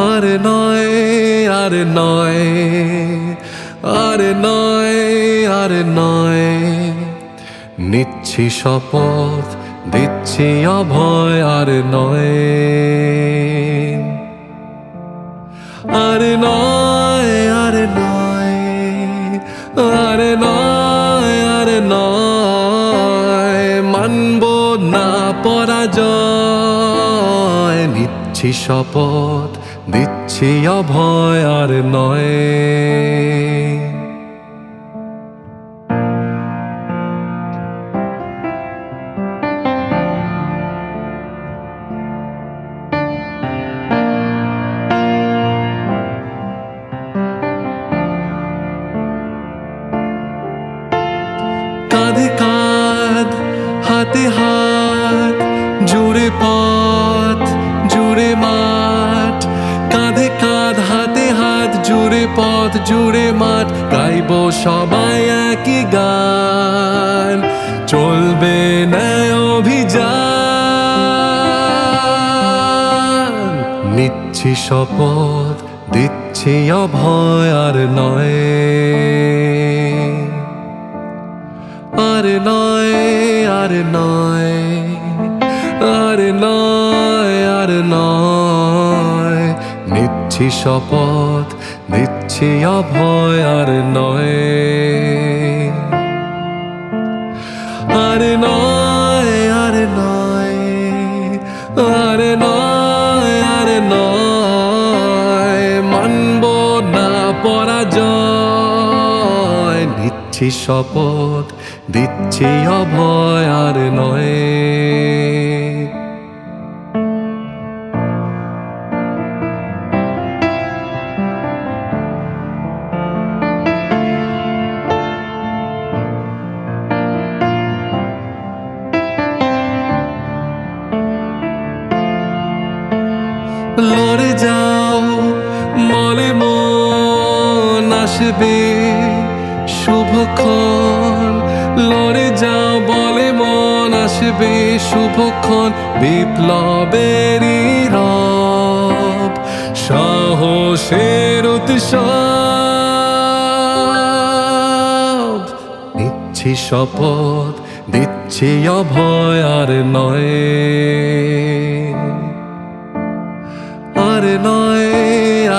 আর নয়, আর নয়, আর নয়, আর নয়। নিচ্ছি শপথ, দিচ্ছি অভয়, আর নয়, আর নয়, আর নয়, আর নয়, আর নয়। মানব না পরাজয়, নিচ্ছি শপথ, দিচ্ছি অভয়, আর নয়। কাঁধে কাঁধ, হাতে হাত, জুড়ে পথ, জুড়ে মাঠ। কাঁধে কাঁধ, হাতে হাত, জুড়ে পথ, জুড়ে মাঠ। গাইব সবাই একই গান, চলবে ন্যায় অভিযান। নিচ্ছি শপথ, দিচ্ছি অভয়, আর নয়, আর নয়, আর নয়, আর নয়, আর নয়। নিচ্ছি শপথ, দিচ্ছি অভয়, আর নয়, আর নয়, আর নয়, আর নয়, আর নয়। মানব না পরাজয়, নিচ্ছি শপথ, দিচ্ছি অভয়, আর নয়। লড়ে যাও, মলে মন আসবে শুভক্ষণ। লড়ে যাও, বলে মন আসবে শুভক্ষণ। বিপ্লবেরই রব, সাহসের উৎসব। নিচ্ছি শপথ, দিচ্ছি অভয়, আর নয়, আর নয়,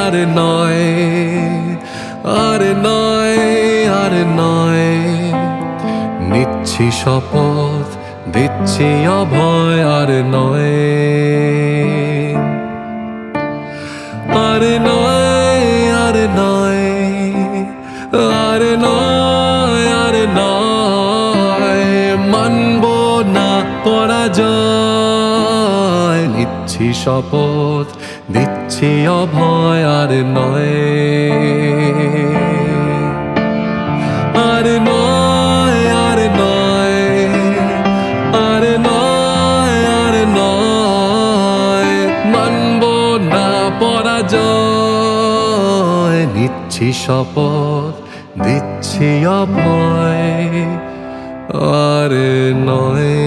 আর নয়, আর নয়, আর নয়। নিচ্ছি শপথ, দিচ্ছি অভয়, আর নয়, আর নয়, আর নয়, আর নয়, আর নয়। মানব না পরাজয়, নিচ্ছি শপথ, দিচ্ছি অভয়, আর নয়, আর নয়, আর নয়, আর নয়, আর নয়। মানব না পরাজয়, নিচ্ছি শপথ, দিচ্ছি অভয়, আর নয়।